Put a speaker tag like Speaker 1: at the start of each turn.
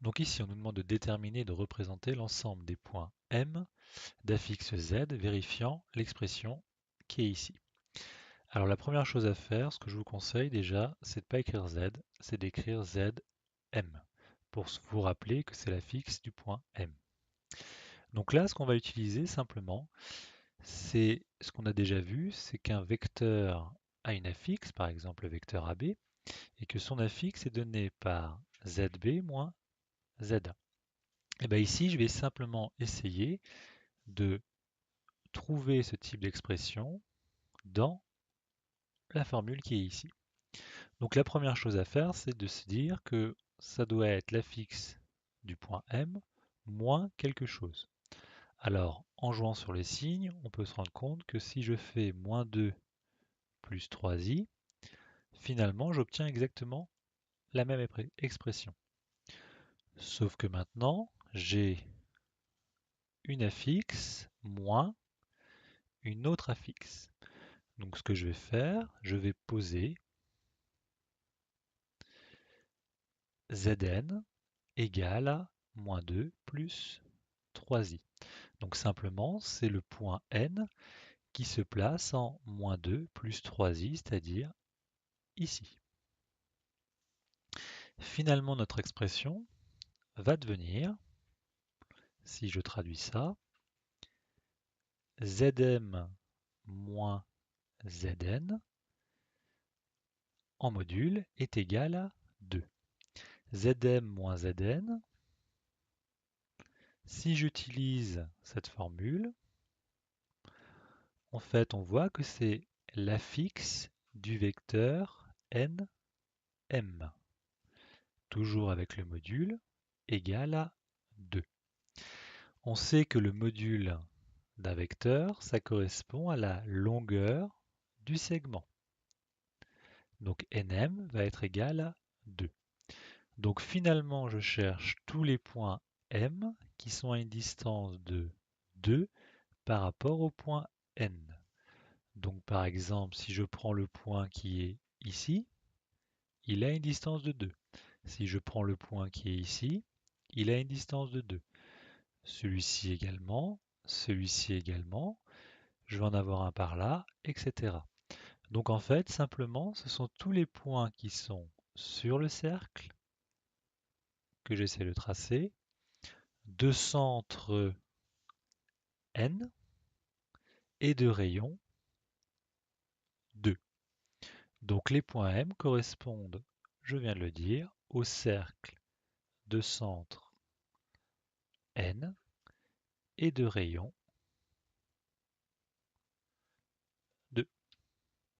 Speaker 1: Donc ici, on nous demande de déterminer et de représenter l'ensemble des points M d'affixe Z, vérifiant l'expression qui est ici. Alors la première chose à faire, ce que je vous conseille déjà, c'est de ne pas écrire Z, c'est d'écrire ZM, pour vous rappeler que c'est l'affixe du point M. Donc là, ce qu'on va utiliser simplement, c'est ce qu'on a déjà vu, c'est qu'un vecteur a une affixe, par exemple le vecteur AB, et que son affixe est donné par ZB moins ZA. Et bien ici, je vais simplement essayer de trouver ce type d'expression dans la formule qui est ici. Donc la première chose à faire, c'est de se dire que ça doit être l'affixe du point M moins quelque chose. Alors, en jouant sur les signes, on peut se rendre compte que si je fais moins 2 plus 3i, finalement j'obtiens exactement la même expression. Sauf que maintenant, j'ai une affixe moins une autre affixe. Donc ce que je vais faire, je vais poser Zn égale à moins 2 plus 3i. Donc simplement, c'est le point n qui se place en moins 2 plus 3i, c'est-à-dire ici. Finalement, notre expression va devenir, si je traduis ça, Zm moins Zn en module est égal à 2. Zm moins Zn, si j'utilise cette formule, en fait, on voit que c'est l'affixe du vecteur nm, toujours avec le module, égal à 2. On sait que le module d'un vecteur, ça correspond à la longueur du segment. Donc nm va être égal à 2. Donc finalement, je cherche tous les points m qui sont à une distance de 2 par rapport au point n. Donc par exemple, si je prends le point qui est ici, il a une distance de 2. Si je prends le point qui est ici, il a une distance de 2. Celui-ci également, celui-ci également, je vais en avoir un par là, etc. Donc en fait, simplement, ce sont tous les points qui sont sur le cercle que j'essaie de tracer, de centre n et de rayon 2. Donc les points M correspondent, je viens de le dire, au cercle de centre n et de rayon